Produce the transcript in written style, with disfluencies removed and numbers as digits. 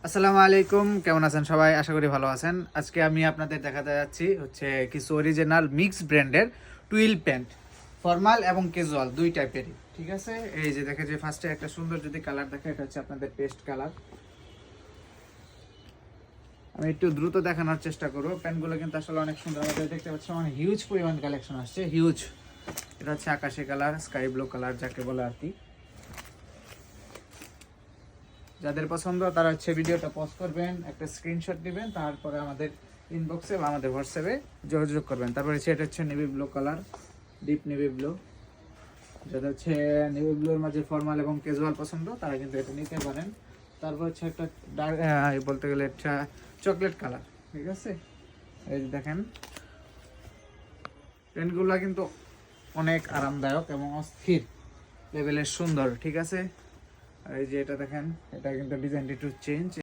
আসসালামু আলাইকুম, কেমন আছেন সবাই? আশা করি ভালো আছেন। আজকে আমি আপনাদের দেখাতে যাচ্ছি হচ্ছে কিছু অরিজিনাল মিক্স ব্র্যান্ডের টুইল প্যান্ট, ফর্মাল এবং ক্যাজুয়াল দুই টাইপেরই। ঠিক আছে, এই যে দেখে যে ফার্স্টে একটা সুন্দর যদি কালার দেখে, এটা হচ্ছে আপনাদের পেস্ট কালার। আমি একটু দ্রুত দেখানোর চেষ্টা করবো। প্যান্টগুলো কিন্তু আসলে অনেক সুন্দর, আমাদের দেখতে পাচ্ছি মানে হিউজ পরিমাণ কালেকশন আসছে, হিউজ। এটা হচ্ছে আকাশি কালার, স্কাই ব্লু কালার যাকে বলে আর কি। যাদের পছন্দ তারা হচ্ছে ভিডিওটা পজ করবেন, একটা স্ক্রিনশট দিবেন, তারপরে আমাদের ইনবক্সে বা আমাদের হোয়াটসঅ্যাপে যোগাযোগ করবেন। তারপরে এটা হচ্ছে navy blue colour, deep navy blue. যাদের হচ্ছে নেভি ব্লুর মাঝে ফর্মাল এবং ক্যাজুয়াল পছন্দ তারা কিন্তু এটা নিতে পারেন। তারপর হচ্ছে একটা ডার্ক, বলতে গেলে একটা চকলেট কালার। ঠিক আছে, এই যে দেখেন প্যান্টগুলো কিন্তু অনেক আরামদায়ক এবং অস্থির লেভেলের সুন্দর। ঠিক আছে, আর এই যে এটা দেখেন, এটা কিন্তু ডিজাইনটা একটু চেঞ্জ।